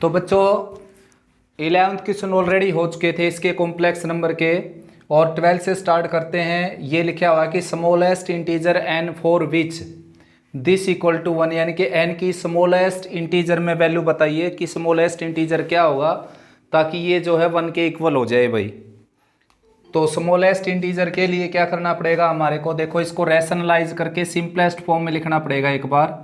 तो बच्चों 11th question already हो चुके थे इसके कॉम्प्लेक्स नंबर के, और 12 से स्टार्ट करते हैं। ये लिखा हुआ है कि smallest integer n for which this equal to 1, यानी कि n की स्मॉलेस्ट इंटीजर में वैल्यू बताइए कि स्मॉलेस्ट इंटीजर क्या होगा ताकि ये जो है 1 के इक्वल हो जाए भाई। तो स्मॉलेस्ट इंटीजर के लिए क्या करना पड़ेगा हमारे को, देखो इसको रैशनलाइज करके सिंपलेस्ट फॉर्म में लिखना पड़ेगा एक बार।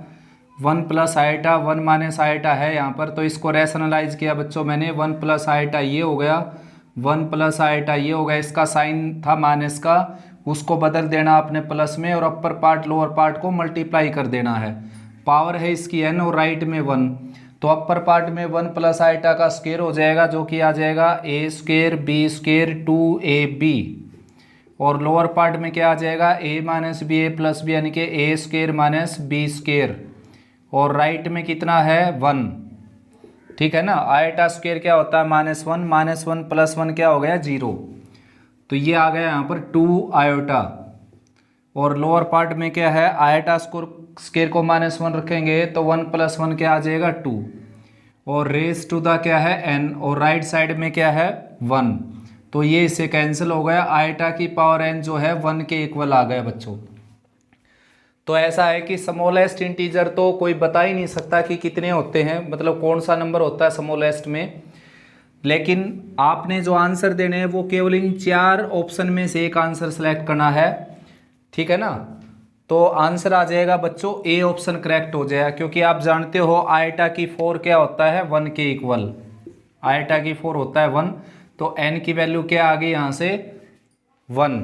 1 प्लस आइटा 1 माइनस आइटा है यहाँ पर, तो इसको रैशनलाइज किया बच्चों मैंने। 1 प्लस आइटा ये हो गया, 1 प्लस आइटा ये हो गया, इसका साइन था माइनस का, उसको बदल देना अपने प्लस में, और अपर पार्ट लोअर पार्ट को मल्टीप्लाई कर देना है। पावर है इसकी n और राइट में 1, तो अपर पार्ट में 1 प्लस आइटा का स्क्वायर हो जाएगा जो कि आ जाएगा a square b square 2ab, और लोअर पार्ट में क्या आ जाएगा a minus B A plus B, यानी कि a square minus B square, और राइट में कितना है 1। ठीक है ना। आइटा स्क्वायर क्या होता है -1, -1 प्लस 1 क्या हो गया 0, तो ये आ गया यहाँ पर 2 आयोटा। और लोअर पार्ट में क्या है, आयोटा स्क्वायर को -1 रखेंगे तो 1 प्लस 1 क्या आ जाएगा 2, और रेस टू द क्या है n, और राइट साइड में क्या है 1, तो ये इससे कैंसिल हो गया। आयोटा की पावर n जो है 1 के इक्वल आ गया बच्चों। तो ऐसा है कि स्मॉलेस्ट इंटीजर तो कोई बता ही नहीं सकता कि कितने होते हैं, मतलब कौन सा नंबर होता है स्मॉलेस्ट में, लेकिन आपने जो आंसर देने हैं वो केवल इन 4 ऑप्शन में से एक आंसर सेलेक्ट करना है। ठीक है ना। तो आंसर आ जाएगा बच्चों ए ऑप्शन करेक्ट हो जाएगा, क्योंकि आप जानते हो आइटा की 4 क्या होता है 1 के इक्वल। आइटा की 4 होता है 1, तो n की वैल्यू क्या आ गई यहाँ से 1,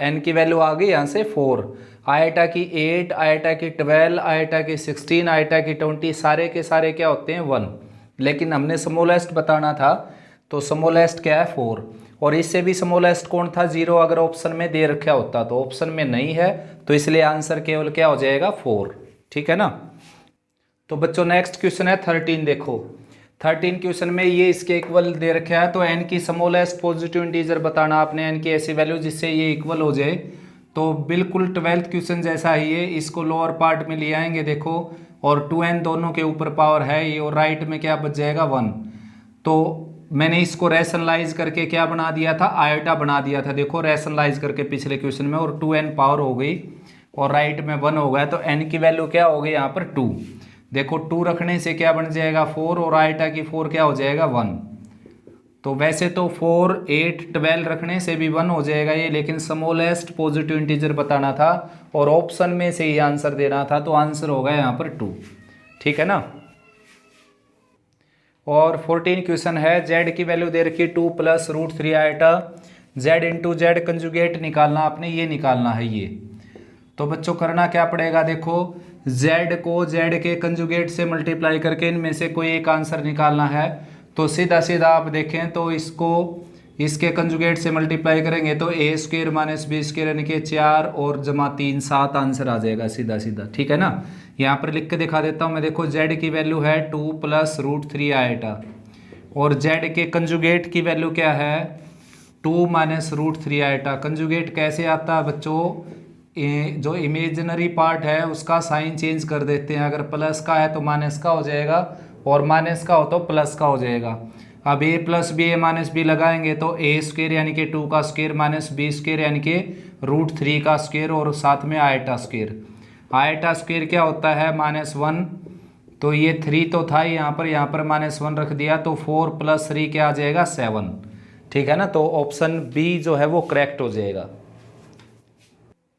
n की वैल्यू आ गई यहाँ से 4। आइटा की 8, आइटा की 12, आइटा की 16, आइटा की 20, सारे के सारे क्या होते हैं 1, लेकिन हमने स्मॉलेस्ट बताना था, तो स्मॉलेस्ट क्या है 4, और इससे भी स्मॉलेस्ट कौन था 0, अगर ऑप्शन में दे रखा होता, तो ऑप्शन में नहीं है, तो इसलिए आंसर केवल क्या हो जाएगा 4। ठीक है ना। तो बच्चों नेक्स्ट क्वेश्चन है 13। देखो 13 क्वेश्चन में ये इसके इक्वल दे रखा है, तो n की स्मॉलेस्ट पॉजिटिव इंटीजर बताना आपने, n की ऐसी वैल्यू जिससे ये इक्वल हो जाए। तो बिल्कुल 12th क्वेश्चन जैसा ही है, इसको लोअर पार्ट में ले आएंगे देखो, और 2n दोनों के ऊपर पावर है ये, और राइट में क्या बच जाएगा 1। तो मैंने इसको रैशनलाइज करके क्या बना दिया था, आयोटा बना दिया था, देखो रैशनलाइज करके पिछले क्वेश्चन में, और 2n पावर हो गई और राइट में 1 हो गया, तो n की वैल्यू क्या हो गई यहाँ पर 2। देखो 2 रखने से क्या बन जाएगा 4, और आयोटा की 4 क्या हो जाएगा 1। तो वैसे तो 4, 8, 12 रखने से भी 1 हो जाएगा ये, लेकिन स्मॉलेस्ट पॉजिटिव इंटीजर बताना था और ऑप्शन में से ही आंसर देना था, तो आंसर होगा यहाँ पर 2। ठीक है ना। और 14 क्वेश्चन है, z की वैल्यू दे रखी 2 प्लस √3 iota, z into z conjugate निकालना आपने, ये निकालना है ये। तो बच्चों करना क्या पड़ेगा, देखो z को z के कंजुगेट से मल्टीप्लाई करके इनमें से कोई एक आंसर निकालना है। तो सीधा सीधा आप देखें तो इसको इसके कंजुगेट से मल्टीप्लाई करेंगे तो a square minus B square, यानी कि 4 और जमा 3 7 आंसर आ जाएगा सीधा सीधा। ठीक है ना। यहाँ पर लिख के दिखा देता हूँ मैं, देखो z की वैल्यू है 2 प्लस √3 आइटा, और z के कंजुगेट की वैल्यू क्या है 2 माइनस √3 आइटा। कंजुगेट कैसे आता है बच्चों, जो इमेजिनरी पार्ट है उसका साइन चेंज कर देते हैं, अगर प्लस का है तो माइनस का हो जाएगा, और माइनस का हो तो प्लस का हो जाएगा। अब a plus B A minus b लगाएंगे तो a स्क्वायर यानी कि 2 का स्क्वायर माइनस बी स्क्वायर यानी कि √3 का स्क्वायर, और साथ में आइटा स्क्वायर। आइटा स्क्वायर क्या होता है -1, तो ये 3 तो था यहाँ पर -1 रख दिया, तो 4 + 3 क्या आ जाएगा 7। ठीक है ना। तो ऑप्शन बी जो है वो करेक्ट हो जाएगा।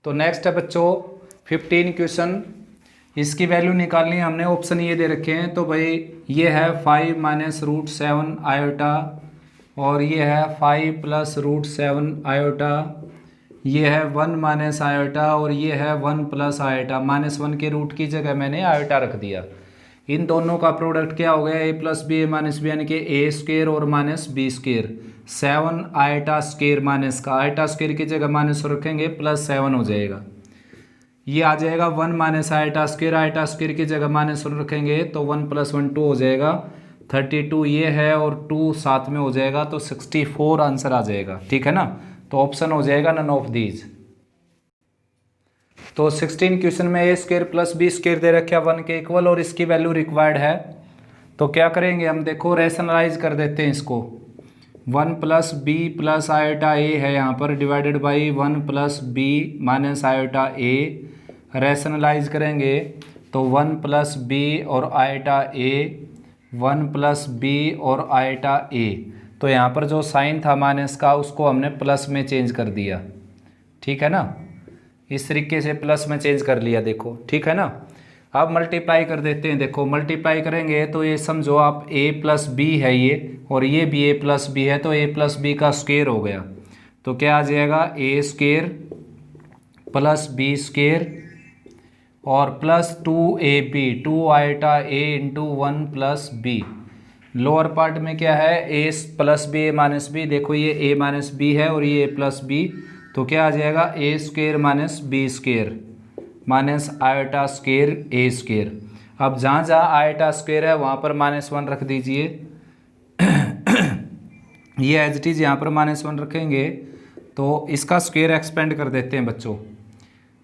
तो नेक्स्ट है बच्चों 15 क्वेश्चन, इसकी वैल्यू निकालनी है हमने, ऑप्शन ये दे रखे हैं। तो भाई ये है 5 माइनस √7 आयोटा, और ये है 5 प्लस √7 आयोटा, ये है 1 माइनस आयोटा, और ये है 1 प्लस आयोटा। -1 के रूट की जगह मैंने आयोटा रख दिया। इन दोनों का प्रोडक्ट क्या हो गया a plus B A minus b, यानी कि a स्क्वायर और minus B square. 7 iota square minus का, आयोटा स्क्वायर की जगह माइनस रखेंगे +7 हो जाएगा। ये आ जाएगा 1 माइनस आइटा स्क्वायर की जगह -1 रखेंगे तो 1 + 1 2 हो जाएगा, 32 ये है और 2 साथ में हो जाएगा, तो 64 आंसर आ जाएगा। ठीक है ना। तो ऑप्शन हो जाएगा नन ऑफ दीज। तो 16 क्वेश्चन में a square plus B square दे रखे 1 के इक्वल, और इसकी वैल्यू रिक्वायर्ड है। तो क्या करेंगे हम, देखो रैशनलाइज कर देते हैं इसको। 1 plus b plus iota a है यहाँ पर, divided by 1 plus b minus iota a. Rationalise करेंगे तो 1 प्लस बी और आयोटा ए, 1 प्लस बी और आयोटा ए। तो यहाँ पर जो साइन था माइनस का उसको हमने प्लस में चेंज कर दिया, ठीक है ना। इस तरीके से प्लस में चेंज कर लिया, देखो ठीक है ना। अब मल्टीप्लाई कर देते हैं, देखो मल्टीप्लाई करेंगे तो ये समझो आप a प्लस बी है ये, और ये भी a प्लस बी है, तो a प्लस बी का स्क्वायर हो गया। तो क्या आ जाएगा, a square plus B square और plus 2ab, 2 iota a into 1 plus B. Lower part में क्या है, a plus B A minus B, देखो ये a माइनस बी है और ये a प्लस बी, तो क्या आ जाएगा a square minus B square minus iota square a square. अब जहाँ जहाँ आयोटा स्क्वायर है वहाँ पर -1 रख दीजिए। ये एज इट इज़ यहाँ पर -1 रखेंगे तो इसका स्क्वायर एक्सपेंड कर देते हैं बच्चों,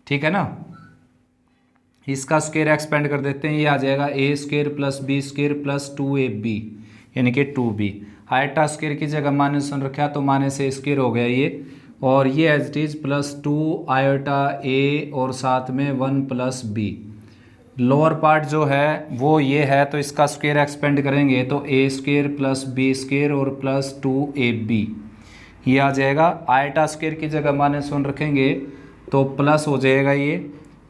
ठीक है ना। इसका स्क्वायर एक्सपेंड कर देते हैं, ये आ जाएगा a square plus B square plus 2ab यानी कि 2b। आयोटा स्क्वायर की जगह -1 रखा तो -a स्क्वायर हो गया ये, और ये as it is plus 2 iota A और साथ में 1 प्लस बी। लोअर पार्ट जो है वो ये है, तो इसका स्क्वायर एक्सपेंड करेंगे तो a square plus B square और प्लस 2ab ये आ जाएगा। आयोटा स्क्वायर की जगह -1 रखेंगे तो प्लस हो जाएगा ये,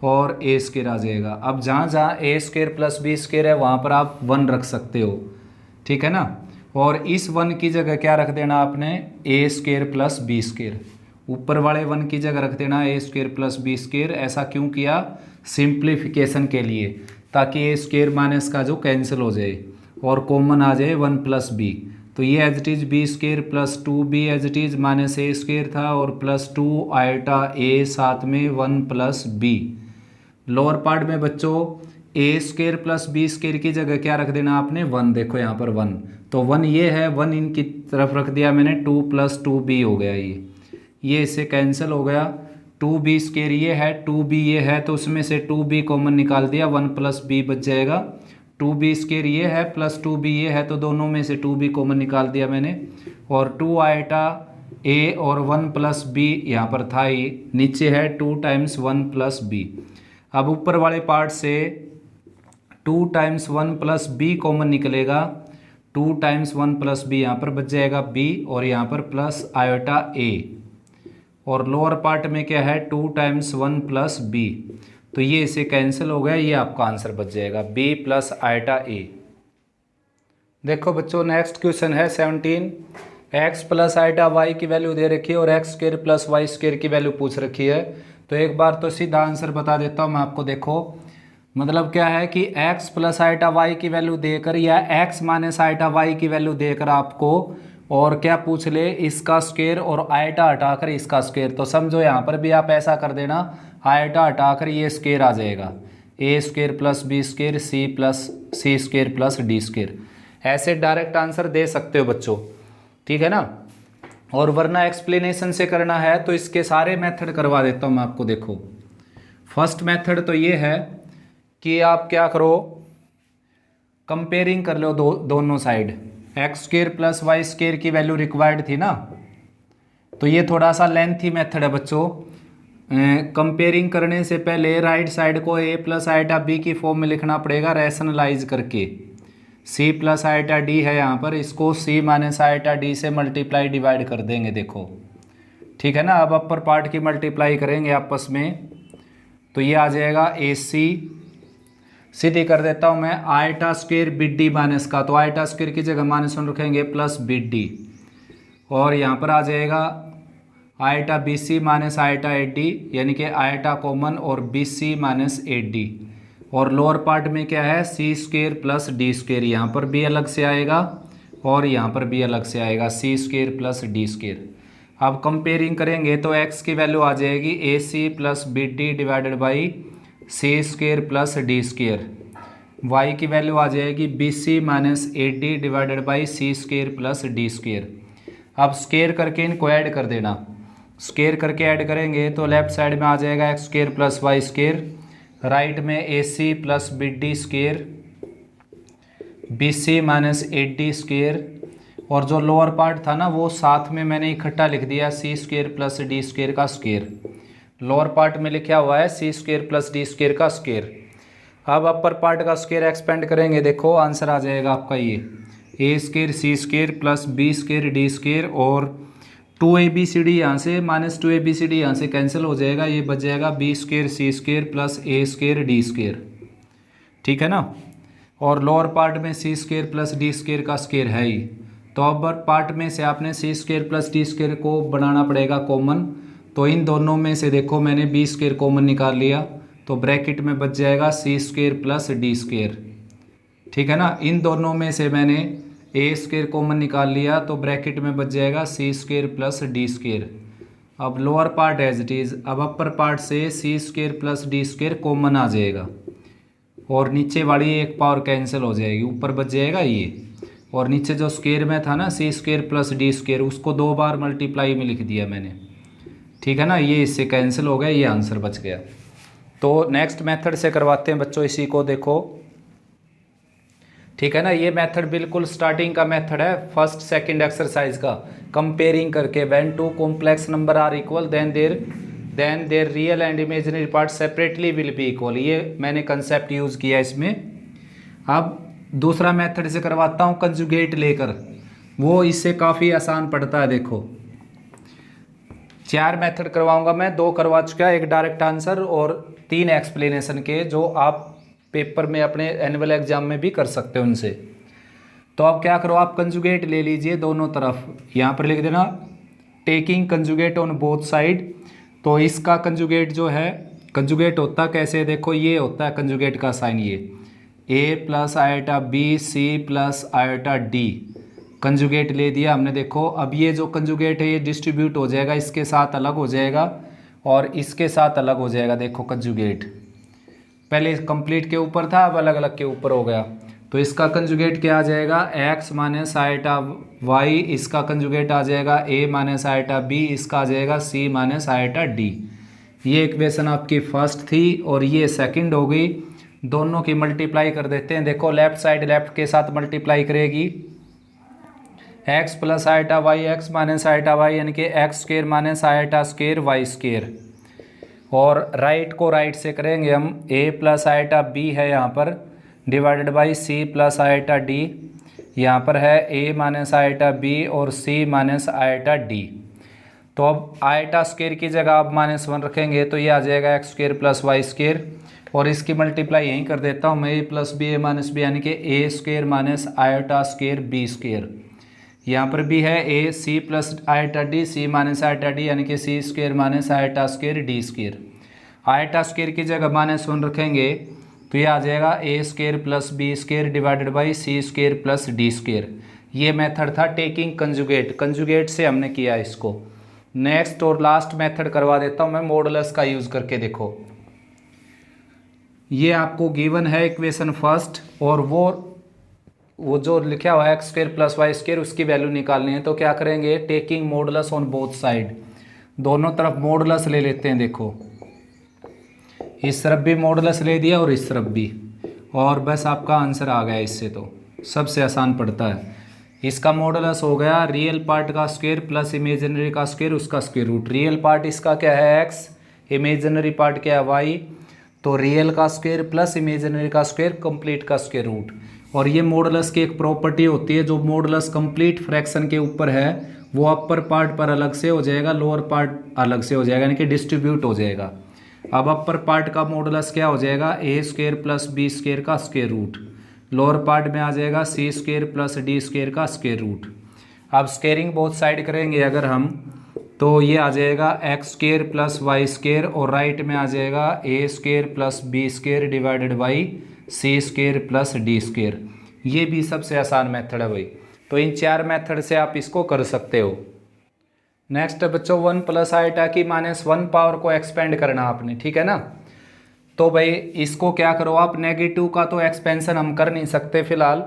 और a स्क्वायर आ जाएगा। अब जहाँ जहाँ a square plus B square है वहाँ पर आप 1 रख सकते हो, ठीक है ना। और इस 1 की जगह क्या रख देना आपने, a square plus B square. ऊपर वाले 1 की जगह रख देना a square plus B square. ऐसा क्यों किया, सिंप्लीफिकेशन के लिए, ताकि a स्क्वायर माइनस का जो कैंसिल हो जाए और कॉमन आ जाए 1 प्लस बी। तो ये as it is b square plus 2b as it is minus a square था और प्लस 2 आयोटा a साथ में 1 प्लस b। लोअर पार्ट में बच्चों a square plus B square की जगह क्या रख देना आपने, 1। देखो यहाँ पर 1, तो 1 ये है, 1 इनकी तरफ रख दिया मैंने, 2 प्लस 2b हो गया ये इससे कैंसिल हो गया। 2b स्क्वायर ये है, 2b ये है, तो उसमें से 2b कॉमन निकाल दिया, 1 प्लस b बच जाएगा। 2b स्क्वायर ये है प्लस 2b ये है, तो दोनों में से 2b कॉमन निकाल दिया मैंने, और 2 आयोटा a और 1 प्लस b यहाँ पर था, ये नीचे है 2 टाइम्स 1 प्लस b। अब ऊपर वाले पार्ट से 2 टाइम्स 1 प्लस b कॉमन निकलेगा, 2 टाइम्स 1 प्लस b यहाँ पर बच जाएगा b, और यहाँ पर प्लस आयोटा a, और लोअर पार्ट में क्या है 2 टाइम्स 1 प्लस बी, तो ये इसे कैंसिल हो गया, ये आपका आंसर बच जाएगा b प्लस आयोटा a। देखो बच्चों नेक्स्ट क्वेश्चन है 17। x प्लस आयोटा y की वैल्यू दे रखी है और x square plus y square की वैल्यू पूछ रखी है। तो एक बार तो सीधा आंसर बता देता हूँ मैं आपको। देखो मतलब क्या है कि x प्लस आयोटा y की वैल्यू देकर या x माइनस आयोटा y की वैल्यू देकर आपको और क्या पूछ ले, इसका स्क्वायर और आयोटा हटाकर इसका स्क्वायर, तो समझो यहाँ पर भी आप ऐसा कर देना, आयोटा हटाकर ये स्क्वायर आ जाएगा, a square plus B square c plus c square plus D square. ऐसे डायरेक्ट आंसर दे सकते हो बच्चों, ठीक है ना। और वरना एक्सप्लेनेशन से करना है तो इसके सारे मेथड करवा देता हूँ मैं आपको। देखो फर्स्ट मेथड तो ये है कि आप क्या करो, कंपेयरिंग कर लो दोनों side. X square plus y square की वैल्यू रिक्वायर्ड थी ना, तो ये थोड़ा सा लेंथी मेथड है बच्चों। कंपेयरिंग करने से पहले राइट साइड को a प्लस आयोटा b की फॉर्म में लिखना पड़ेगा रैशनलाइज करके। c प्लस आयोटा d है यहाँ पर, इसको c माइनस आयोटा d से मल्टीप्लाई डिवाइड कर देंगे, देखो ठीक है ना। अब अपर पार्ट की मल्टीप्लाई करेंगे आपस में, तो ये आ जाएगा ac, सीधी कर देता हूँ मैं, iota square b d minus का, तो आयोटा स्क्वायर की जगह -1 रखेंगे प्लस बी डी, और यहाँ पर आ जाएगा iota b C minus iota a d, यानी कि आयोटा कॉमन और बी सी माइनस ए डी। और लोअर पार्ट में क्या है, c square plus D square, यहाँ पर भी अलग से आएगा और यहाँ पर भी अलग से आएगा, C square plus D square. अब कंपेयरिंग करेंगे तो x की वैल्यू आ जाएगी A C plus B D divided by C square plus D square. Y की वैल्यू आ जाएगी B C minus A D divided by C square plus D square. अब स्क्वायर करके इनको ऐड कर देना, स्क्वायर करके ऐड करेंगे तो लेफ्ट साइड में आ जाएगा x square plus y square, right में A C plus B D square BC minus 8D square, और जो लोअर पार्ट था ना वो साथ में मैंने इकट्ठा लिख दिया C square plus D square का स्क्वेयर। लोअर पार्ट में लिखा हुआ है C square plus D square का स्क्वेयर। अब अपर पार्ट का स्क्वेयर एक्सपेंड करेंगे, देखो आंसर आ जाएगा आपका ये A square C square plus B square D square, और 2ABCD यहाँ से माइनस 2ABCD यहाँ से कैंसिल हो जाएगा, ये बच जाएगा B square C square plus A square D square, ठीक है ना। और लोअर पार्ट में C square plus D square का स्क्वेयर है ही, तो अपर पार्ट में से आपने C square plus D square को बनाना पड़ेगा कॉमन। तो इन दोनों में से देखो मैंने B स्क्वेयर कॉमन निकाल लिया, तो ब्रैकेट में बच जाएगा C square plus D square, ठीक है ना। इन दोनों में से मैंने A स्क्वेयर कॉमन निकाल लिया, तो ब्रैकेट में बच जाएगा C square plus D square. अब lower part as it is, अब अपर पार्ट से C square plus D square common आ जाएगा, और नीचे वाली एक पावर कैंसिल हो जाएगी, ऊपर बच जाएगा ये, और नीचे जो स्क्वेयर में था ना C square plus D square, उसको 2 बार मल्टीप्लाई में लिख दिया मैंने, ठीक है ना। ये इससे कैंसिल हो गया, ये आंसर बच गया। तो नेक्स्ट मेथड से करवाते हैं बच्चों इसी को, देखो ठीक है ना। ये मेथड बिल्कुल स्टार्टिंग का मेथड है फर्स्ट सेकंड एक्सरसाइज का, कंपेयरिंग करके when two complex number are equal then their real and imaginary part separately will be equal, ये मैंने कंसेप्ट यूज़ किया इसमें। अब दूसरा मेथड से करवाता हूँ कंजुगेट लेकर, वो इससे काफ़ी आसान पड़ता है। देखो 4 मेथड करवाऊंगा मैं, 2 करवा चुका, एक डायरेक्ट आंसर और 3 एक्सप्लेनेशन के, जो आप पेपर में अपने एनुअल एग्जाम में भी कर सकते हो उनसे। तो आप क्या करो, आप कंजुगेट ले लीजिए दोनों तरफ, यहाँ पर लिख देना taking conjugate on both side. तो इसका कंजुगेट जो है, कंजुगेट होता कैसे, देखो ये होता है कंजुगेट का साइन, ये A plus iota B C plus iota D conjugate ले दिया हमने। देखो अब ये जो कंजुगेट है ये डिस्ट्रीब्यूट हो जाएगा, इसके साथ अलग हो जाएगा और इसके साथ अलग हो जाएगा। देखो कंजुगेट पहले कंप्लीट के ऊपर था, अब अलग अलग के ऊपर हो गया। तो इसका कंजुगेट क्या आ जाएगा, x माइनस आयोटा y, इसका कंजुगेट आ जाएगा a माइनस आयोटा b, इसका आ जाएगा c माइनस आयोटा d। ये इक्वेशन आपकी फर्स्ट थी और ये सेकंड हो गई। दोनों की मल्टीप्लाई कर देते हैं। देखो लेफ्ट साइड लेफ्ट के साथ मल्टीप्लाई करेगी, x plus iota y x minus iota y, यानी कि x square minus iota square y square. और राइट को राइट से करेंगे हम, a प्लस आयोटा b है यहाँ पर, divided by c plus iota d, यहाँ पर है a माइनस आयोटा b और c माइनस आयोटा d। तो अब आयोटा स्क्वेयर की जगह आप -1 रखेंगे, तो ये आ जाएगा x square plus y square, और इसकी मल्टीप्लाई यहीं कर देता हूँ मैं, a plus B A minus b, यानी कि a square minus iota square b square. यहाँ पर भी है a c plus iota d, c minus iota d, यानी कि c square minus iota square d square. Iota square की जगह -1 रखेंगे तो ये आ जाएगा a square plus b square divided by c square plus d square. ये मेथड था टेकिंग कंजुगेट, कंजुगेट से हमने किया इसको। नेक्स्ट और लास्ट मेथड करवा देता हूँ मैं मॉडुलस का यूज़ करके। देखो ये आपको गिवन है इक्वेशन फर्स्ट, और वो जो लिखा हुआ है x square plus y square, उसकी वैल्यू निकालनी है। तो क्या करेंगे, taking modulus on both side, दोनों तरफ मॉडुलस ले लेते हैं। देखो इस तरफ भी मॉडुलस ले दिया और इस तरफ भी, और बस आपका आंसर आ गया। इससे तो सबसे आसान पड़ता है। इसका मॉडुलस हो गया रियल पार्ट का स्क्वायर प्लस इमेजिनरी का स्क्वायर, उसका स्क्वायर रूट। रियल पार्ट इसका क्या है x, इमेजिनरी पार्ट क्या है y, तो रियल का स्क्वायर प्लस इमेजिनरी का स्क्वायर कंप्लीट का स्क्वायर रूट। और ये मॉडुलस की एक प्रॉपर्टी होती है, जो मॉडुलस कंप्लीट फ्रैक्शन के ऊपर है वो अपर पार्ट पर अलग से हो जाएगा, लोअर पार्ट अलग से हो जाएगा, यानी कि डिस्ट्रीब्यूट हो जाएगा। अब अपर पार्ट का मॉडुलस क्या हो जाएगा, a square plus b square का स्क्वायर रूट। लोअर पार्ट में आ जाएगा c square plus d square का स्क्वायर रूट। अब स्क्वेयरिंग बोथ साइड करेंगे अगर हम, तो ये आ जाएगा x square plus y square, और राइट में आ जाएगा a square plus b square divided by c square plus d square. ये भी सबसे आसान मेथड है भाई। तो इन 4 मेथड से आप इसको कर सकते हो। नेक्स्ट बच्चों 1 प्लस आयोटा की -1 पावर को एक्सपेंड करना आपने, ठीक है ना। तो भाई इसको क्या करो आप, नेगेटिव का तो एक्सपेंशन हम कर नहीं सकते फिलहाल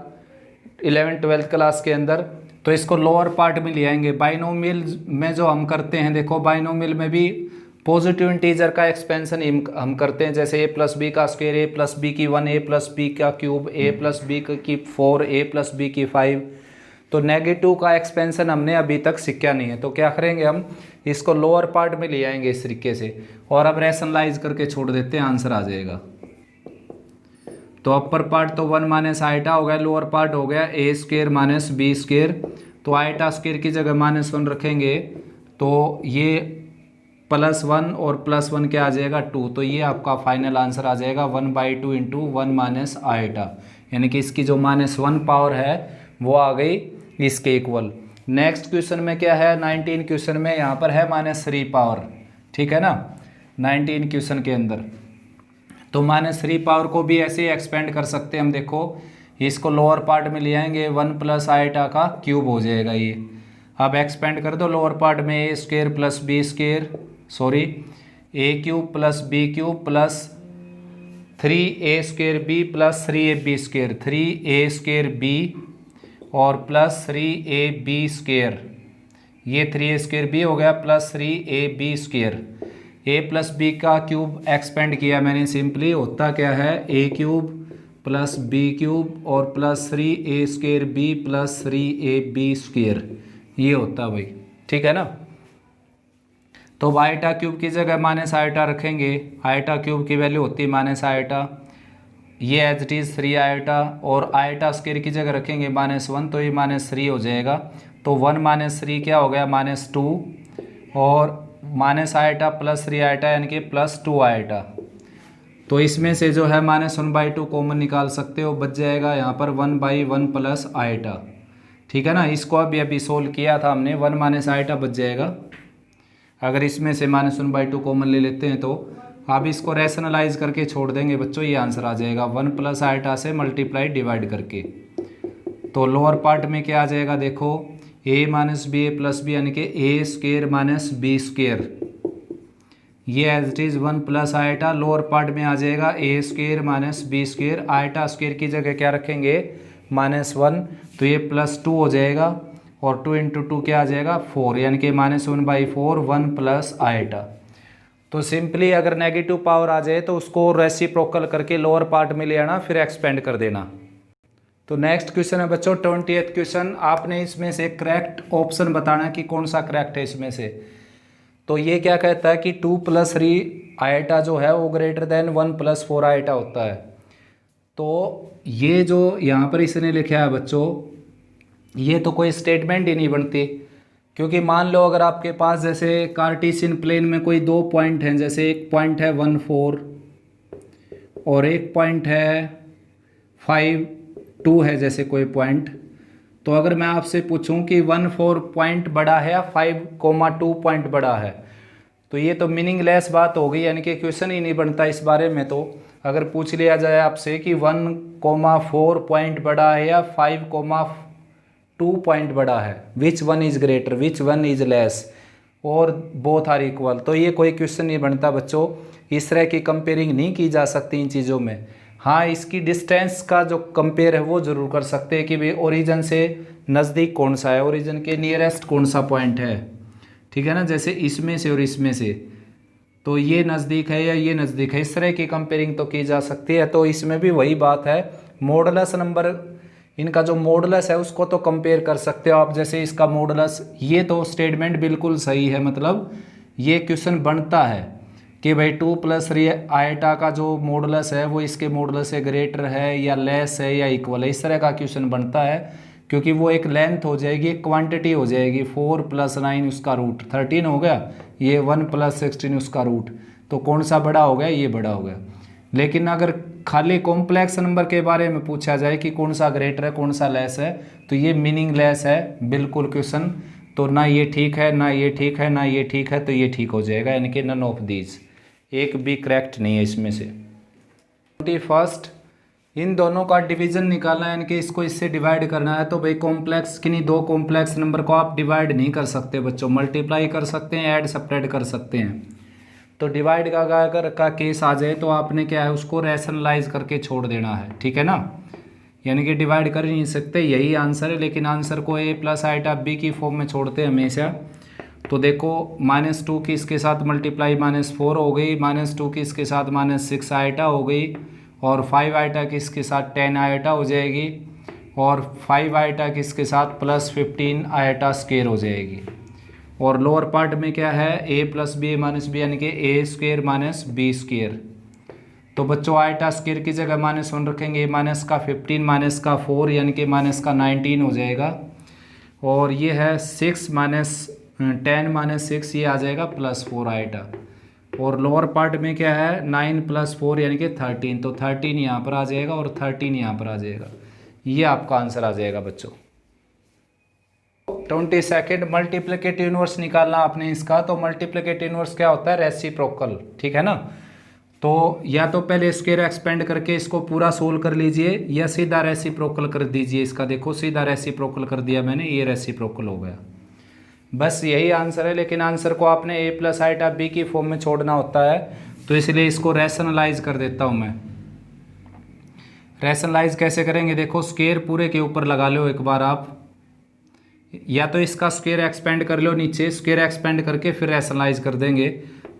11th-12th क्लास के अंदर, तो इसको लोअर पार्ट में ले आएंगे। बाइनोमियल में जो हम करते हैं, देखो बाइनोमियल में भी पॉजिटिव इंटीजर का एक्सपेंशन हम करते हैं, जैसे ए प्लस बी का स्क्वायर, ए प्लस बी की 1, ए प्लस बी का क्यूब, ए प्लस बी की 4, ए प्लस बी की 5। तो नेगेटिव का एक्सपेंशन हमने अभी तक सीखा नहीं है, तो क्या करेंगे हम इसको लोअर पार्ट में ले आएंगे इस तरीके से, और अब रैशनलाइज करके छोड़ देते हैं, आंसर आ जाएगा। तो अपर पार्ट तो 1 माइनस आइटा हो गया, लोअर पार्ट हो गया ए स्क्वायर माइनस बी स्क्वायर। तो आइटा स्क्वायर की जगह -1 रखेंगे तो ये +1 और +1 क्या आ जाएगा 2। तो ये आपका फाइनल आंसर आ जाएगा 1/2 इंटू 1 माइनस आइटा, यानी कि इसकी जो -1 पावर है वो आ गई इसके इक्वल। नेक्स्ट क्वेश्चन में क्या है, 19 क्वेश्चन में यहाँ पर है -3 पावर, ठीक है ना, 19 क्वेश्चन के अंदर। तो -3 पावर को भी ऐसे ही एक्सपेंड कर सकते हैं हम। देखो इसको लोअर पार्ट में ले आएंगे, 1 प्लस आइटा का क्यूब हो जाएगा ये। अब एक्सपेंड कर दो लोअर पार्ट में, A square plus B square, sorry A cube plus B cube plus 3a square B plus 3ab square, 3a square B और प्लस 3ab स्क्वायर, ये 3a स्क्वायर बी हो गया plus 3ab square. A plus B का cube expand किया मैंने, simply होता क्या है A cube plus B cube और plus 3a square B plus 3ab square, ये होता भाई, ठीक है ना। तो आइटा क्यूब की जगह माइनस आइटा रखेंगे, आइटा क्यूब की वैल्यू होती है माइनस आइटा, ये एज इट इज़ 3 आइटा, और आइटा स्क्वायर की जगह रखेंगे -1 तो ये -3 हो जाएगा। तो 1 - 3 क्या हो गया -2, और माइनस आइटा प्लस 3 आइटा यानी कि +2 आइटा। तो इसमें से जो है -1/2 कॉमन निकाल सकते हो, बच जाएगा यहाँ पर 1/1 प्लस आइटा, ठीक है ना। इसको अभी सोल्व किया था हमने, 1 माइनस आइटा बच जाएगा। अगर इसमें से -1/2 कॉमन ले लेते हैं तो आप इसको रैशनलाइज करके छोड़ देंगे बच्चों, ये आंसर आ जाएगा 1 प्लस आइटा से मल्टीप्लाई डिवाइड करके। तो लोअर पार्ट में क्या आ जाएगा, देखो a minus B A plus B यानी कि A square minus B square, ये as it is 1 plus iota. लोअर पार्ट में आ जाएगा A square minus B square, iota square की जगह क्या रखेंगे -1, तो ये +2 हो जाएगा, और 2 × 2 क्या आ जाएगा 4, यानी कि -1/4 1 प्लस आइटा। तो सिंपली अगर नेगेटिव पावर आ जाए तो उसको रेसिप्रोकल करके लोअर पार्ट में ले आना, फिर एक्सपेंड कर देना। तो नेक्स्ट क्वेश्चन है बच्चों 20th क्वेश्चन, आपने इसमें से करेक्ट ऑप्शन बताना कि कौन सा करेक्ट है इसमें से। तो ये क्या कहता है कि 2 + 3 आइटा जो है वो ग्रेटर देन 1 + 4 आइटा होता है। तो ये जो यहाँ पर इसने लिखा है बच्चों, ये तो कोई स्टेटमेंट ही नहीं बनती, क्योंकि मान लो अगर आपके पास जैसे कार्टेशियन प्लेन में कोई 2 पॉइंट हैं, जैसे एक पॉइंट है 1 4 और एक पॉइंट है 5 2 है, जैसे कोई पॉइंट। तो अगर मैं आपसे पूछूं कि 1 4 पॉइंट बड़ा है या 5,2 पॉइंट बड़ा है, तो ये तो मीनिंगलेस बात हो गई, यानी कि क्वेश्चन ही नहीं बनता इस बारे में। तो अगर पूछ लिया जाए आपसे कि 1,4 पॉइंट बड़ा है या 5,2 पॉइंट बड़ा है, which one is greater which one is less और बोथ आर इक्वल, तो ये कोई क्वेश्चन नहीं बनता बच्चों। इस तरह की कंपेयरिंग नहीं की जा सकती इन चीज़ों में। हाँ, इसकी डिस्टेंस का जो कंपेयर है वो ज़रूर कर सकते हैं कि भाई ओरिजिन से नज़दीक कौन सा है, ओरिजिन के नियरेस्ट कौन सा पॉइंट है, ठीक है ना। जैसे इसमें से और इसमें से, तो ये नज़दीक है या ये नज़दीक है, इस तरह की कंपेयरिंग तो की जा सकती है। तो इसमें भी वही बात है, मॉडुलस नंबर, इनका जो मॉडुलस है उसको तो कंपेयर कर सकते हो आप। जैसे इसका मॉडुलस, ये तो स्टेटमेंट बिल्कुल सही है, मतलब ये क्वेश्चन बनता है कि भाई 2 + 3 आइटा का जो मॉडुलस है वो इसके मॉडुलस से ग्रेटर है या लेस है या इक्वल है, इस तरह का क्वेश्चन बनता है, क्योंकि वो एक लेंथ हो जाएगी, एक क्वांटिटी हो जाएगी। 4 + 9 उसका रूट 13 हो गया, ये 1 + 16 उसका रूट, तो कौन सा बड़ा हो गया, ये बड़ा हो गया। लेकिन अगर खाली कॉम्प्लेक्स नंबर के बारे में पूछा जाए कि कौन सा ग्रेटर है कौन सा लेस है, तो ये मीनिंगलेस है बिल्कुल क्वेश्चन। तो ना ये ठीक है ना ये ठीक है ना ये ठीक है, तो ये ठीक हो जाएगा, यानी कि नन ऑफ दीज, एक भी करेक्ट नहीं है इसमें से। 21, इन दोनों का डिवीजन निकालना है, यानी कि इसको इससे डिवाइड करना है। तो भाई कॉम्प्लेक्स किन्हीं 2 कॉम्प्लेक्स नंबर को आप डिवाइड नहीं कर सकते बच्चों, मल्टीप्लाई कर सकते हैं, ऐड सब्ट्रैक्ट कर सकते हैं। तो डिवाइड का अगर का केस आ जाए तो आपने क्या है उसको रैशनलाइज करके छोड़ देना है, ठीक है ना। यानी कि डिवाइड कर ही नहीं सकते, यही आंसर है, लेकिन आंसर को a + आइटा b की फॉर्म में छोड़ते हैं हमेशा। तो देखो -2 की इसके साथ मल्टीप्लाई -4 हो गई, -2 की इसके साथ -6 आइटा हो गई, और 5 आइटा की इसके साथ 10 आइटा हो जाएगी, और 5 आइटा की इसके साथ +15 आइटा स्क्वायर हो जाएगी। और लोअर पार्ट में क्या है, a + b - b यानी कि a² - b²। तो बच्चों आइटा स्क्वायर की जगह -1 रखेंगे, माइनस का 15 माइनस का 4 यानी कि माइनस का 19 हो जाएगा। और ये है 6 - 10 - 6, ये आ जाएगा +4 आइटा। और लोअर पार्ट में क्या है, 9 + 4 यानी कि 13, तो 13 यहाँ पर आ जाएगा और 13 यहाँ पर आ जाएगा। ये आपका आंसर आ जाएगा बच्चों। 22 मल्टीप्लिकेटिव इनवर्स निकालना आपने इसका। तो मल्टीप्लिकेटिव इनवर्स क्या होता है, रेसिप्रोकल, ठीक है ना। तो या तो पहले स्क्वायर एक्सपेंड करके इसको पूरा सोल्व कर लीजिए, या सीधा रेसिप्रोकल कर दीजिए इसका। देखो सीधा रेसिप्रोकल कर दिया मैंने, ये रेसिप्रोकल हो गया। बस यही आंसर है, लेकिन आंसर को आपने a + आइटा b की फॉर्म में छोड़ना होता है, तो इसलिए इसको रैशनलाइज कर देता हूँ मैं। रैशनलाइज कैसे करेंगे, देखो स्क्वायर पूरे के ऊपर लगा लो एक बार आप, या तो इसका स्क्वायर एक्सपेंड कर लो नीचे, स्क्वायर एक्सपेंड करके फिर रैशनलाइज कर देंगे।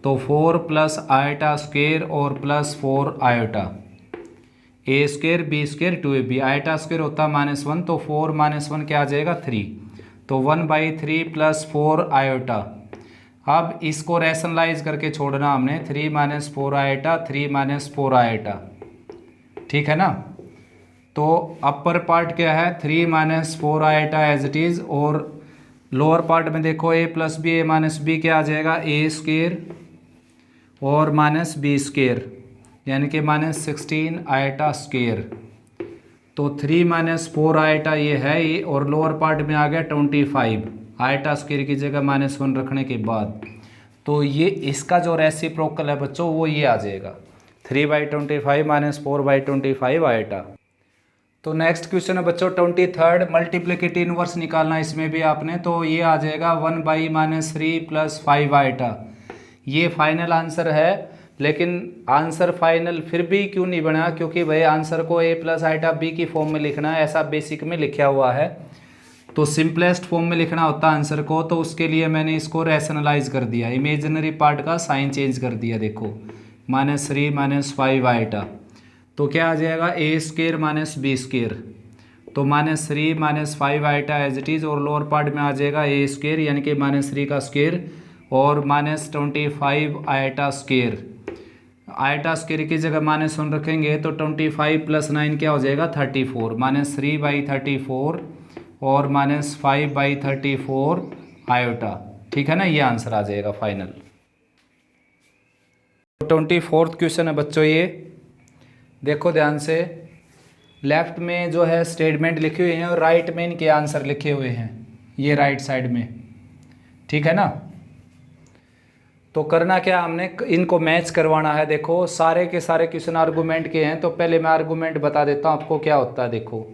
तो 4 + आइटा स्क्वायर और +4 iota, a² b² 2ab, iota square होता है -1, तो 4 - 1 क्या आ जाएगा 3, तो 1/3 + 4 आयोटा। अब इसको रैशनलाइज करके छोड़ना हमने, 3 - 4 आयोटा, 3 - 4 आयोटा, ठीक है ना। तो अपर पार्ट क्या है, 3 - 4 आयोटा एज इट इज़, और लोअर पार्ट में देखो a + b - b क्या आ जाएगा, a² और -b², यानी कि -16 आयोटा स्क्वायर। तो 3 - 4 आइटा ये है ये, और लोअर पार्ट में आ गया 25 आइटा स्क्वायर की जगह -1 रखने के बाद। तो ये इसका जो रेसिप्रोकल है बच्चों वो ये आ जाएगा 3/25 - 4/25 आइटा। तो नेक्स्ट क्वेश्चन है बच्चों 23 मल्टीप्लिकेटिव इनवर्स निकालना इसमें भी आपने। तो ये आ जाएगा 1/-3 + 5 आइटा। ये फाइनल आंसर है, लेकिन आंसर फाइनल फिर भी क्यों नहीं बना, क्योंकि भाई आंसर को a + आइटा b की फॉर्म में लिखना है, ऐसा बेसिक में लिखा हुआ है। तो सिंपलेस्ट फॉर्म में लिखना होता है आंसर को, तो उसके लिए मैंने इसको रैशनलाइज कर दिया, इमेजिनरी पार्ट का साइन चेंज कर दिया। देखो -3 - 5 आइटा, तो क्या आ जाएगा a² - b²। तो -3 - 5 आइटा एज इट इज़, और लोअर पार्ट में आ जाएगा a² यानी कि -3 का स्क्वायर और -25 आइटा स्क्वायर। आइटा स्क्वायर की जगह -1 रखेंगे, तो 25 + 9 क्या हो जाएगा 34, -3/34 और -5/34 आयोटा, ठीक है ना। ये आंसर आ जाएगा फाइनल। 24वां क्वेश्चन है बच्चों, ये देखो ध्यान से, लेफ्ट में जो है स्टेटमेंट लिखे हुए हैं और राइट में इनके आंसर लिखे हुए हैं, ये राइट साइड में, ठीक है ना। तो करना क्या, हमने इनको मैच करवाना है। देखो सारे के सारे क्वेश्चन आर्गूमेंट के हैं, तो पहले मैं आर्गूमेंट बता देता हूँ आपको क्या होता है। देखो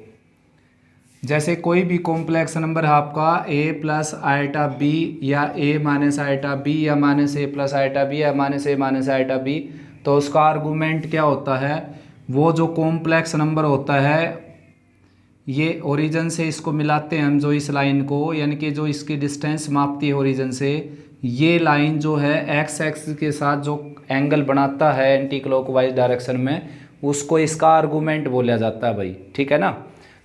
जैसे कोई भी कॉम्प्लेक्स नंबर है आपका a + आइटा b या a - आइटा b या -a + आइटा b या -a - आइटा b, तो उसका आर्गूमेंट क्या होता है, वो जो कॉम्प्लेक्स नंबर होता है ये ओरिजिन से इसको मिलाते हैं हम, जो इस लाइन को, यानी कि जो इसकी डिस्टेंस मापती है ओरिजिन से, ये लाइन जो है एक्स एक्सिस के साथ जो एंगल बनाता है एंटी क्लॉकवाइज डायरेक्शन में, उसको इसका आर्गूमेंट बोला जाता है भाई, ठीक है ना।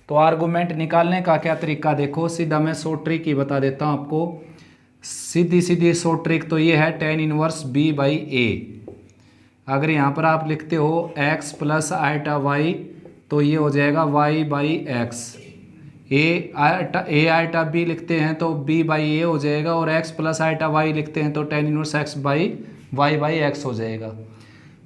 तो आर्गूमेंट निकालने का क्या तरीका, देखो सीधा मैं शॉर्ट ट्रिक ही बता देता हूँ आपको। सीधी सीधी शॉर्ट ट्रिक तो ये है tan इनवर्स b/a। अगर यहाँ पर आप लिखते हो x + आइटा y, तो ये हो जाएगा y/x। a आइटा b लिखते हैं तो b/a हो जाएगा, और x + आइटा y लिखते हैं तो tan इनवर्स x/y/x हो जाएगा।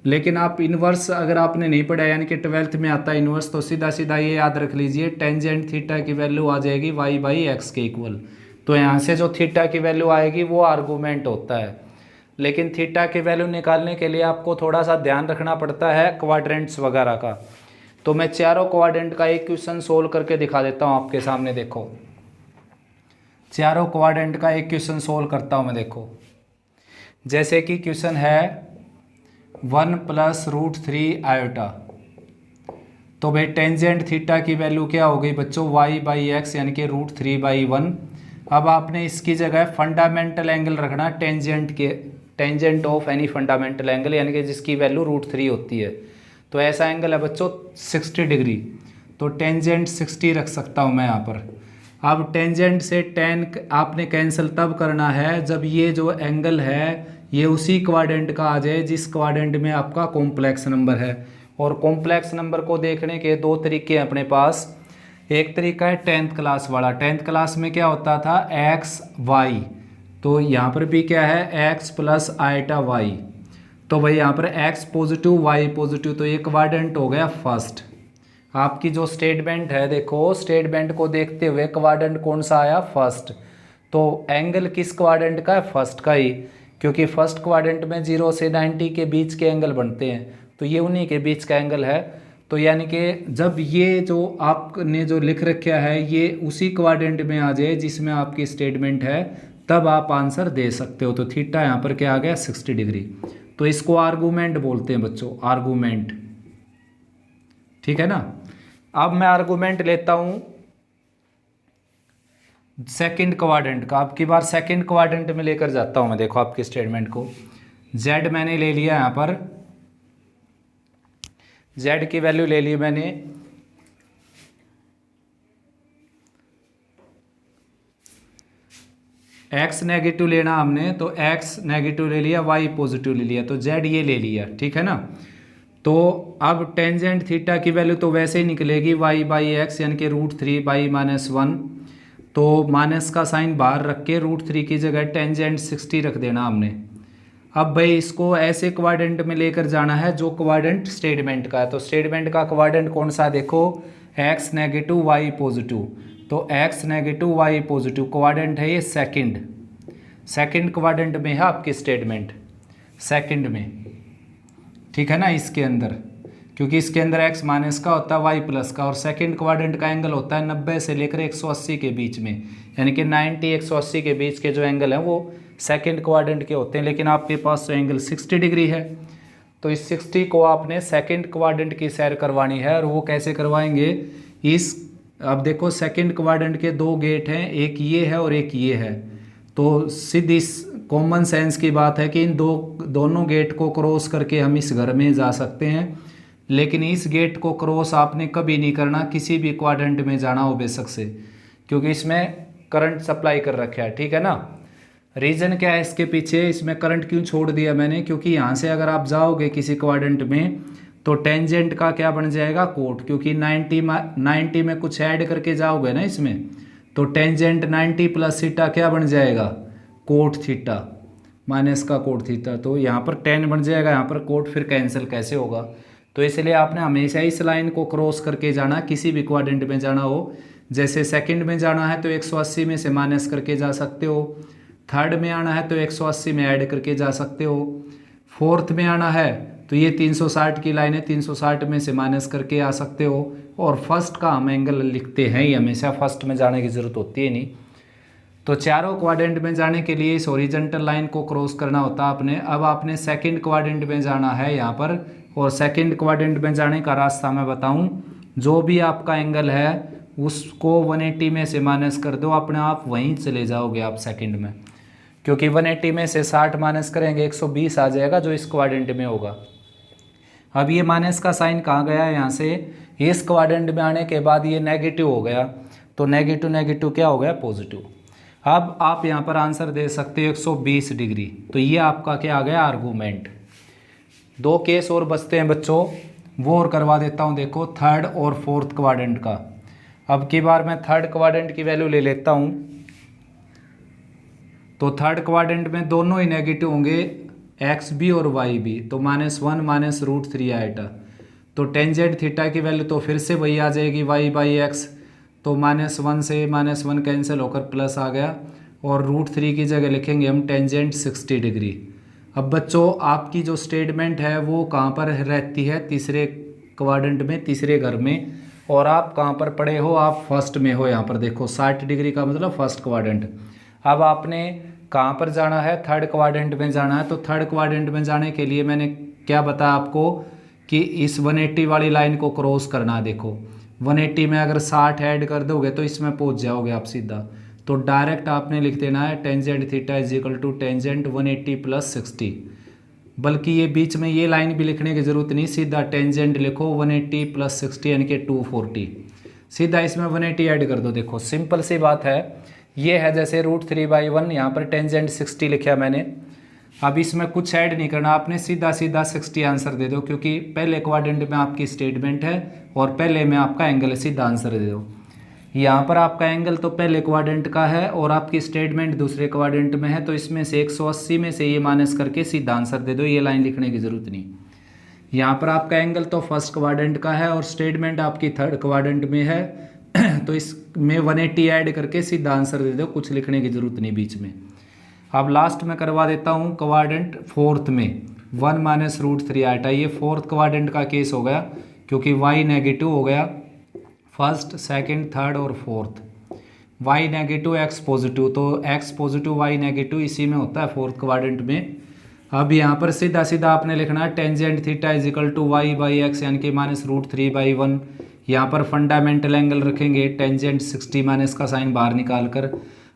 लेकिन आप इन्वर्स अगर आपने नहीं पढ़ा, यानी कि 12th में आता है इन्वर्स, तो सीधा सीधा ये याद रख लीजिए, टेंजेंट थीटा की वैल्यू आ जाएगी y/x के इक्वल। तो यहाँ से जो थीटा की वैल्यू आएगी वो आर्गूमेंट होता है। लेकिन थीटा की वैल्यू निकालने के लिए आपको थोड़ा सा ध्यान रखना पड़ता है क्वाड्रेंट्स वगैरह का। तो मैं चारों क्वाड्रेंट का एक क्वेश्चन सोल्व करके दिखा देता हूँ आपके सामने। देखो चारों क्वाड्रेंट का एक क्वेश्चन सोल्व करता हूँ मैं। देखो जैसे कि क्वेश्चन है 1 + √3 आयोटा, तो भाई टेंजेंट थीटा की वैल्यू क्या हो गई बच्चों y/x, यानी कि √3/1। अब आपने इसकी जगह फंडामेंटल एंगल रखना tangent of any fundamental angle, यानी कि जिसकी वैल्यू √3 होती है। तो ऐसा एंगल है बच्चों 60 डिग्री, तो टेंजेंट 60 रख सकता हूँ मैं यहाँ पर। अब टेंजेंट से टेन आपने कैंसिल तब करना है जब ये जो एंगल है ये उसी क्वाड्रेंट का आ जाए जिस क्वाड्रेंट में आपका कॉम्प्लेक्स नंबर है। और कॉम्प्लेक्स नंबर को देखने के दो तरीके हैं अपने पास। एक तरीका है 10th क्लास वाला। 10th क्लास में क्या होता था, एक्स वाई, तो यहाँ पर भी क्या है x प्लस आइटा वाई। तो भाई यहाँ पर x पॉजिटिव y पॉजिटिव, तो ये क्वाड्रेंट हो गया फर्स्ट। आपकी जो स्टेटमेंट है देखो, स्टेटमेंट को देखते हुए क्वाड्रेंट कौन सा आया, फर्स्ट। तो एंगल किस क्वाड्रेंट का है, फर्स्ट का ही, क्योंकि फर्स्ट क्वाड्रेंट में 0 से 90 के बीच के एंगल बनते हैं, तो ये उन्हीं के बीच का एंगल है। तो यानी कि जब ये जो आपने जो लिख रखा है ये उसी क्वाड्रेंट में आ जाए जिसमें आपकी स्टेटमेंट है, तब आप आंसर दे सकते हो। तो थीटा यहाँ पर क्या आ गया, 60 डिग्री। तो इसको आर्गूमेंट बोलते हैं बच्चों, आर्गूमेंट, ठीक है ना। अब मैं आर्गूमेंट लेता हूँ सेकंड क्वाड्रेंट का। अब की बार सेकंड क्वाड्रेंट में लेकर जाता हूँ मैं, देखो आपकी स्टेटमेंट को। z मैंने ले लिया यहाँ पर, z की वैल्यू ले ली मैंने x नेगेटिव लेना हमने, तो x नेगेटिव ले लिया, y पॉजिटिव ले लिया, तो z ये ले लिया, ठीक है ना। तो अब टेंजेंट थीटा की वैल्यू तो वैसे ही निकलेगी y/x, यानी कि √3/-1। तो माइनस का साइन बाहर रख के √3 की जगह टेंजेंट 60 रख देना हमने। अब भाई इसको ऐसे क्वाड्रेंट में लेकर जाना है जो क्वाड्रेंट स्टेटमेंट का है। तो स्टेटमेंट का क्वाड्रेंट कौन सा, देखो x नेगेटिव y पॉजिटिव, तो x negative y positive quadrant है ये सेकंड क्वाड्रेंट में है आपकी स्टेटमेंट, सेकंड में, ठीक है ना। इसके अंदर, क्योंकि इसके अंदर x माइनस का होता है y प्लस का, और सेकंड क्वाड्रेंट का एंगल होता है 90 से लेकर 180 के बीच में, यानी कि 90 180 के बीच के जो एंगल हैं वो सेकंड क्वाड्रेंट के होते हैं। लेकिन आपके पास तो एंगल 60 डिग्री है, तो इस 60 को आपने सेकंड क्वाड्रेंट की सैर करवानी है। और वो कैसे करवाएंगे, अब देखो सेकंड क्वाड्रेंट के दो गेट हैं, एक ये है और एक ये है। तो सीधी कॉमन सेंस की बात है कि इन दोनों गेट को क्रॉस करके हम इस घर में जा सकते हैं, लेकिन इस गेट को क्रॉस आपने कभी नहीं करना किसी भी क्वाड्रेंट में जाना हो बेशक से, क्योंकि इसमें करंट सप्लाई कर रखा है, ठीक है ना। रीज़न क्या है इसके पीछे, इसमें करंट क्यों छोड़ दिया मैंने, क्योंकि यहाँ से अगर आप जाओगे किसी क्वाड्रेंट में तो टेंजेंट का क्या बन जाएगा, कोट, क्योंकि 90 में कुछ ऐड करके जाओगे ना इसमें, तो टेंजेंट 90 प्लस थीटा क्या बन जाएगा, कोट थीटा, माइनस का कोट थीटा। तो यहाँ पर 10 बन जाएगा, यहाँ पर कोट फिर कैंसिल कैसे होगा। तो इसलिए आपने हमेशा इस लाइन को क्रॉस करके जाना, किसी भी क्वाड्रेंट में जाना हो। जैसे सेकंड में जाना है तो 180 में से माइनस करके जा सकते हो, थर्ड में आना है तो 180 में ऐड करके जा सकते हो, फोर्थ में आना है तो ये 360 की लाइन है, 360 में से माइनस करके आ सकते हो। और फर्स्ट का हम एंगल लिखते हैं ही हमेशा, फर्स्ट में जाने की ज़रूरत होती है नहीं। तो चारों क्वाड्रेंट में जाने के लिए इस हॉरिजॉन्टल लाइन को क्रॉस करना होता है आपने। अब आपने सेकंड क्वाड्रेंट में जाना है यहाँ पर, और सेकंड क्वाड्रेंट में जाने का रास्ता मैं बताऊँ, जो भी आपका एंगल है उसको 180 में से माइनस कर दो, अपने आप वहीं चले जाओगे आप सेकंड में, क्योंकि 180 में से 60 माइनस करेंगे 120 आ जाएगा जो इस क्वाड्रेंट में होगा। अब ये माइनस का साइन कहाँ गया है, यहाँ से इस क्वाड्रेंट में आने के बाद ये नेगेटिव हो गया, तो नेगेटिव नेगेटिव क्या हो गया, पॉजिटिव। अब आप यहाँ पर आंसर दे सकते हो 120 डिग्री। तो ये आपका क्या आ गया, आर्गूमेंट। दो केस और बचते हैं बच्चों, वो और करवा देता हूँ। देखो थर्ड और फोर्थ क्वाड्रेंट का। अब की बार मैं थर्ड क्वाड्रेंट की वैल्यू ले लेता हूँ। तो थर्ड क्वाड्रेंट में दोनों ही नेगेटिव होंगे, एक्स भी और वाई भी, तो -1 माइनस √3 आएगा। तो टेंजेंट थीटा की वैल्यू तो फिर से वही आ जाएगी y/x, तो -1 से -1 कैंसिल होकर प्लस आ गया, और √3 की जगह लिखेंगे हम टेंजेंट 60 डिग्री। अब बच्चों आपकी जो स्टेटमेंट है वो कहाँ पर रहती है, तीसरे क्वाड्रेंट में, तीसरे घर में, और आप कहाँ पर पड़े हो, आप फर्स्ट में हो। यहाँ पर देखो 60 डिग्री का मतलब फर्स्ट क्वाड्रेंट। अब आपने कहाँ पर जाना है, थर्ड क्वाड्रेंट में जाना है। तो थर्ड क्वाड्रेंट में जाने के लिए मैंने क्या बताया आपको कि इस 180 वाली लाइन को क्रॉस करना है। देखो 180 में अगर 60 ऐड कर दोगे तो इसमें पहुँच जाओगे आप सीधा। तो डायरेक्ट आपने लिख देना है tangent theta is equal to tangent 180 plus 60। बल्कि ये बीच में ये लाइन भी लिखने की ज़रूरत नहीं, सीधा टेंजेंट लिखो 180 प्लस 60 यानी कि 240। सीधा इसमें 180 ऐड कर दो। देखो सिंपल सी बात है, ये है जैसे √3/1, यहाँ पर टेंजेंट 60 लिखा मैंने। अब इसमें कुछ ऐड नहीं करना आपने, सीधा सीधा 60 आंसर दे दो, क्योंकि पहले क्वाड्रेंट में आपकी स्टेटमेंट है और पहले में आपका एंगल है, सीधा आंसर दे दो। यहाँ पर आपका एंगल तो पहले क्वाड्रेंट का है और आपकी स्टेटमेंट दूसरे क्वाड्रेंट में है, तो इसमें से 180 में से ये माइनस करके सीधा आंसर दे दो, ये लाइन लिखने की ज़रूरत नहीं। यहाँ पर आपका एंगल तो फर्स्ट क्वाड्रेंट का है और स्टेटमेंट आपकी थर्ड क्वाड्रेंट में है, तो इसमें 180 ऐड करके सीधा आंसर दे दो, कुछ लिखने की ज़रूरत नहीं बीच में। अब लास्ट में करवा देता हूँ क्वाड्रेंट फोर्थ में 1 माइनस √3 आटा, ये फोर्थ क्वाड्रेंट का केस हो गया क्योंकि y नेगेटिव हो गया फर्स्ट, सेकंड, थर्ड और fourth. y negative x positive, तो x पॉजिटिव y नेगेटिव इसी में होता है फोर्थ क्वाड्रेंट में। अब यहाँ पर सीधा सीधा आपने लिखना है tangent theta is equal to y/x यानी कि माइनस √3/1। यहाँ पर फंडामेंटल एंगल रखेंगे टेंजेंट 60 माइनस का साइन बाहर निकाल कर।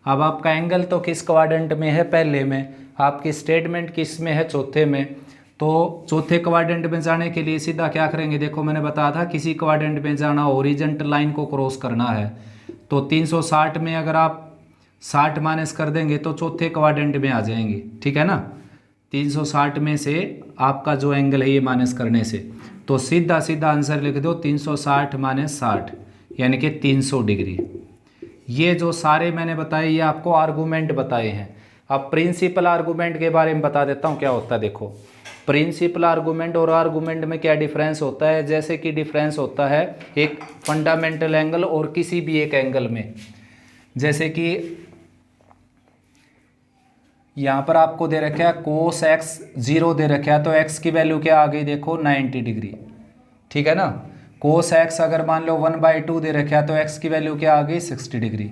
अब आपका एंगल तो किस क्वाड्रेंट में है, पहले में। आपकी स्टेटमेंट किस में है, चौथे में। तो चौथे क्वाड्रेंट में जाने के लिए सीधा क्या करेंगे, देखो मैंने बताया था किसी क्वाड्रेंट में जाना हॉरिजॉन्टल लाइन को क्रॉस करना है, तो 360 में अगर आप 60 माइनस कर देंगे तो चौथे क्वाड्रेंट में आ जाएंगे, ठीक है ना। 360 में से आपका जो एंगल है ये माइनस करने से, तो सीधा सीधा आंसर लिख दो 360 माइनस 60 यानी कि 300 डिग्री। ये जो सारे मैंने बताए ये आपको आर्गूमेंट बताए हैं। अब प्रिंसिपल आर्गूमेंट के बारे में बता देता हूँ क्या होता है। देखो प्रिंसिपल आर्गूमेंट और आर्गूमेंट में क्या डिफरेंस होता है, जैसे कि डिफरेंस होता है एक फंडामेंटल एंगल और किसी भी एक एंगल में। जैसे कि यहाँ पर आपको दे रखा है कोस x 0 दे रखा है, तो x की वैल्यू क्या आ गई, देखो 90 डिग्री, ठीक है ना। कोस x अगर मान लो 1/2 दे रखा है तो x की वैल्यू क्या आ गई 60 डिग्री।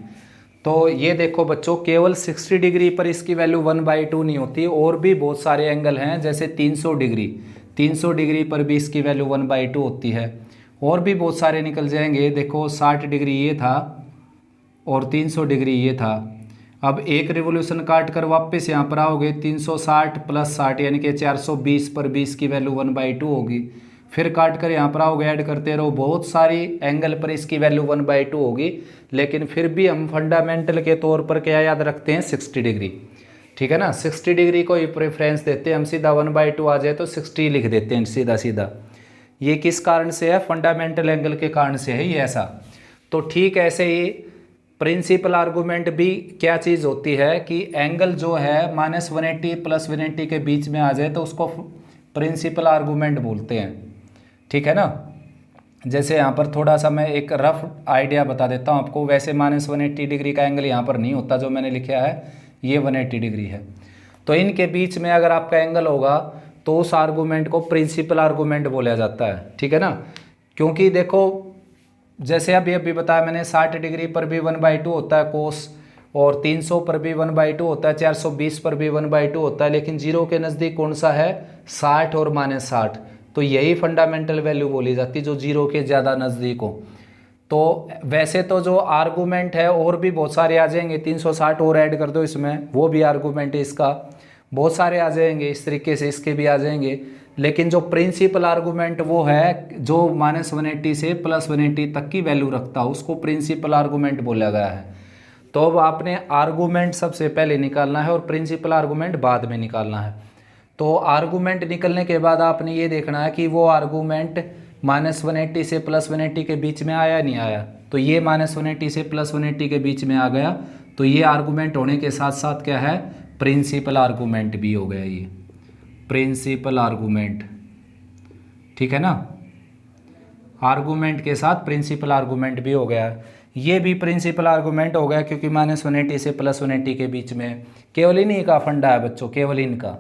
तो ये देखो बच्चों केवल 60 डिग्री पर इसकी वैल्यू 1/2 नहीं होती, और भी बहुत सारे एंगल हैं जैसे 300 डिग्री, 300 डिग्री पर भी इसकी वैल्यू 1/2 होती है, और भी बहुत सारे निकल जाएंगे। देखो 60 डिग्री ये था और 300 डिग्री ये था। अब एक रिवोल्यूशन काट कर वापस यहाँ पर आओगे 360 प्लस 60 यानी कि 420 पर भी इसकी वैल्यू 1/2 होगी। फिर काट कर यहाँ पर आओगे ऐड करते रहो, बहुत सारी एंगल पर इसकी वैल्यू 1/2 होगी, लेकिन फिर भी हम फंडामेंटल के तौर पर क्या याद रखते हैं 60 डिग्री, ठीक है ना। 60 डिग्री को ही प्रेफरेंस देते हैं हम, सीधा 1/2 आ जाए तो 60 लिख देते हैं सीधा सीधा। ये किस कारण से है, फंडामेंटल एंगल के कारण से है ये ऐसा। तो ठीक ऐसे ही प्रिंसिपल आर्गूमेंट भी क्या चीज़ होती है कि एंगल जो है -180 प्लस 180 के बीच में आ जाए तो उसको प्रिंसिपल आर्गूमेंट बोलते हैं, ठीक है ना। जैसे यहाँ पर थोड़ा सा मैं एक रफ आइडिया बता देता हूँ आपको। वैसे -180 डिग्री का एंगल यहाँ पर नहीं होता, जो मैंने लिखा है ये 180 डिग्री है। तो इनके बीच में अगर आपका एंगल होगा तो उस आर्गूमेंट को प्रिंसिपल आर्गूमेंट बोला जाता है, ठीक है ना। क्योंकि देखो जैसे अभी बताया मैंने 60 डिग्री पर भी 1/2 होता है कोस, और 300 पर भी 1/2 होता है, 420 पर भी 1/2 होता है, लेकिन जीरो के नज़दीक कौन सा है 60 और -60। तो यही फंडामेंटल वैल्यू बोली जाती है जो जीरो के ज़्यादा नज़दीक हो। तो वैसे तो जो आर्गूमेंट है और भी बहुत सारे आ जाएंगे, 360 और ऐड कर दो इसमें, वो भी आर्गूमेंट है इसका, बहुत सारे आ जाएंगे इस तरीके से, इसके भी आ जाएंगे। लेकिन जो प्रिंसिपल आर्गूमेंट वो है जो -180 से +180 तक की वैल्यू रखता है, उसको प्रिंसिपल आर्गूमेंट बोला गया है। तो अब आपने आर्गूमेंट सबसे पहले निकालना है और प्रिंसिपल आर्गूमेंट बाद में निकालना है। तो आर्गूमेंट निकलने के बाद आपने ये देखना है कि वो आर्गूमेंट -180 से +180 के बीच में आया नहीं आया। तो ये -180 से +180 के बीच में आ गया, तो ये आर्गूमेंट होने के साथ साथ क्या है प्रिंसिपल आर्गूमेंट भी हो गया, ये प्रिंसिपल आर्गूमेंट, ठीक है ना। आर्गूमेंट के साथ प्रिंसिपल आर्गूमेंट भी हो गया, ये भी प्रिंसिपल आर्गूमेंट हो गया क्योंकि -180 से +180 के बीच में केवल इन्हीं का फंडा है बच्चों, केवल इनका।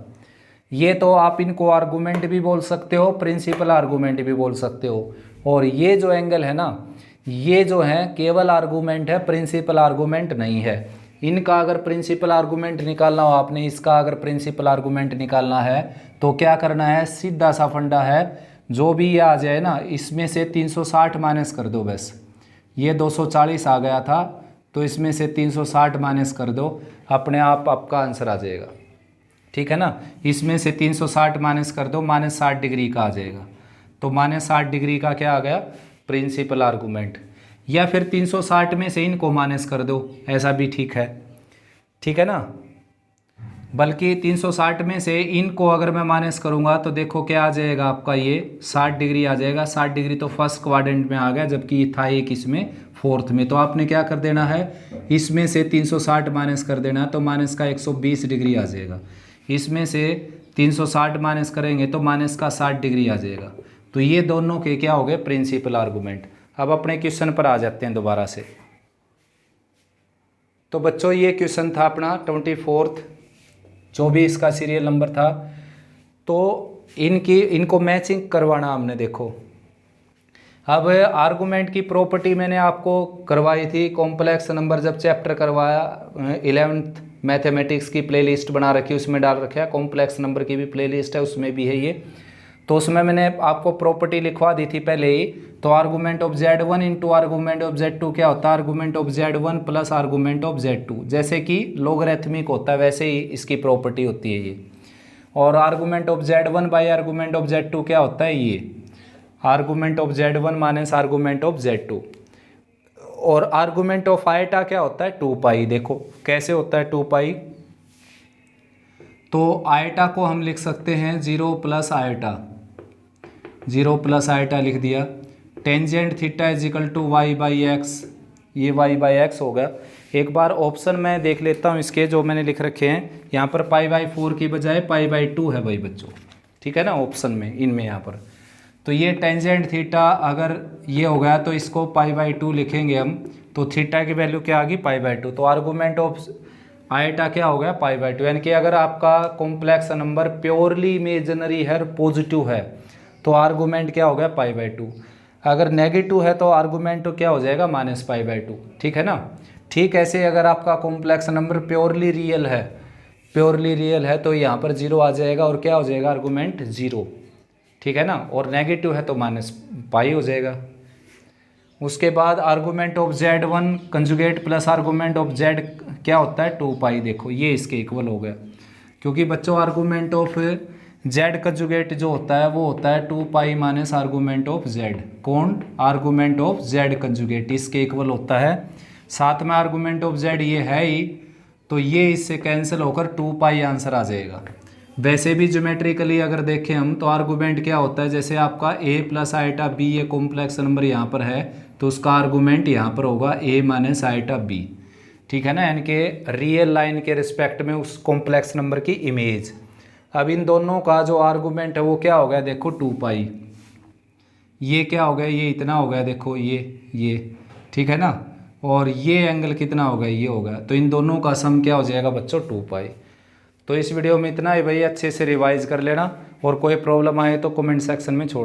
ये तो आप इनको आर्गूमेंट भी बोल सकते हो, प्रिंसिपल आर्गूमेंट भी बोल सकते हो। और ये जो एंगल है ना, ये जो है केवल आर्गूमेंट है, प्रिंसिपल आर्गूमेंट नहीं है। इनका अगर प्रिंसिपल आर्गूमेंट निकालना हो आपने, इसका अगर प्रिंसिपल आर्गूमेंट निकालना है तो क्या करना है, सीधा सा फंडा है, जो भी ये आ जाए ना इसमें से 360 माइनस कर दो बस। ये 240 आ गया था, तो इसमें से 360 माइनस कर दो, अपने आप आपका आंसर आ जाएगा। ठीक है ना, इसमें से 360 माइनस कर दो, -60 डिग्री का आ जाएगा। तो -60 डिग्री का क्या आ गया, प्रिंसिपल आर्गूमेंट। या फिर 360 में से इनको माइनस कर दो, ऐसा भी ठीक है। ठीक है ना, बल्कि 360 में से इनको अगर मैं माइनस करूंगा तो देखो क्या आ जाएगा आपका, ये 60 डिग्री आ जाएगा। 60 डिग्री तो फर्स्ट क्वाड्रेंट में आ गया, जबकि ये था एक इसमें फोर्थ में। तो आपने क्या कर देना है, इसमें से 360 माइनस कर देना है, तो माइनस का 120 डिग्री आ जाएगा। इसमें से 360 माइनस करेंगे तो माइनस का 60 डिग्री आ जाएगा। तो ये दोनों के क्या हो गए, प्रिंसिपल आर्गूमेंट। अब अपने क्वेश्चन पर आ जाते हैं दोबारा से। तो बच्चों ये क्वेश्चन था अपना 24th, जो भी इसका सीरियल नंबर था। तो इनको मैचिंग करवाना हमने। देखो अब आर्गूमेंट की प्रॉपर्टी मैंने आपको करवाई थी, कॉम्प्लेक्स नंबर जब चैप्टर करवाया 11th मैथमेटिक्स की प्लेलिस्ट बना रखी है, उसमें डाल रखा है। कॉम्प्लेक्स नंबर की भी प्लेलिस्ट है, उसमें भी है ये। तो उसमें मैंने आपको प्रॉपर्टी लिखवा दी थी पहले ही। तो argument of Z1 into argument of Z2 क्या होता है, argument of Z1 plus argument of Z2। जैसे कि लोगरिथमिक होता है वैसे ही इसकी प्रॉपर्टी होती है ये। और argument of Z1 by argument of Z2 क्या होता है, ये argument of Z1 minus argument of Z2। और आर्गूमेंट ऑफ आयटा क्या होता है, 2 पाई। देखो कैसे होता है 2 पाई। तो आयटा को हम लिख सकते हैं 0 प्लस आयटा, 0 प्लस आयटा लिख दिया। Tangent theta is equal to y by x, ये वाई बाई एक्स होगा। एक बार ऑप्शन मैं देख लेता हूँ इसके जो मैंने लिख रखे हैं। यहाँ पर π/4 की बजाय π/2 है भाई बच्चों, ठीक है ना, ऑप्शन में इनमें यहाँ पर। तो ये टेंजेंट थीटा अगर ये हो गया तो इसको π/2 लिखेंगे हम। तो थीटा की वैल्यू क्या आ गई, π/2। तो आर्गूमेंट ऑफ आयटा क्या हो गया, π/2। यानी कि अगर आपका कॉम्प्लेक्स नंबर प्योरली इमेजिनरी है, पॉजिटिव है, तो आर्गूमेंट क्या हो गया, π/2। अगर नेगेटिव है तो आर्गूमेंट तो क्या हो जाएगा, -π/2। ठीक है ना। ठीक ऐसे अगर आपका कॉम्प्लेक्स नंबर प्योरली रियल है तो यहाँ पर 0 आ जाएगा और क्या हो जाएगा, आर्गूमेंट 0। ठीक है ना। और नेगेटिव है तो -π हो जाएगा। उसके बाद argument of Z1 conjugate plus argument of Z क्या होता है, 2 पाई। देखो ये इसके इक्वल हो गया, क्योंकि बच्चों आर्गूमेंट ऑफ Z कंजुगेट जो होता है वो होता है 2 pi minus argument of Z। कौन, आर्गूमेंट ऑफ Z कंजुगेट इसके इक्वल होता है। साथ में आर्गूमेंट ऑफ Z ये है ही, तो ये इससे कैंसिल होकर 2 पाई आंसर आ जाएगा। वैसे भी ज्योमेट्रिकली अगर देखें हम तो आर्गूमेंट क्या होता है, जैसे आपका a प्लस आयटा b ये कॉम्प्लेक्स नंबर यहाँ पर है तो उसका आर्गूमेंट यहाँ पर होगा a माइनस आयटा b। ठीक है ना, यानी कि रियल लाइन के रिस्पेक्ट में उस कॉम्प्लेक्स नंबर की इमेज। अब इन दोनों का जो आर्गूमेंट है वो क्या हो गया, देखो 2 पाई। ये क्या हो गया, ये इतना हो गया, देखो ये ठीक है ना। और ये एंगल कितना हो गया, ये हो गया। तो इन दोनों का सम क्या हो जाएगा बच्चों, 2 पाई। तो इस वीडियो में इतना ही भाई, अच्छे से रिवाइज कर लेना और कोई प्रॉब्लम आए तो कमेंट सेक्शन में छोड़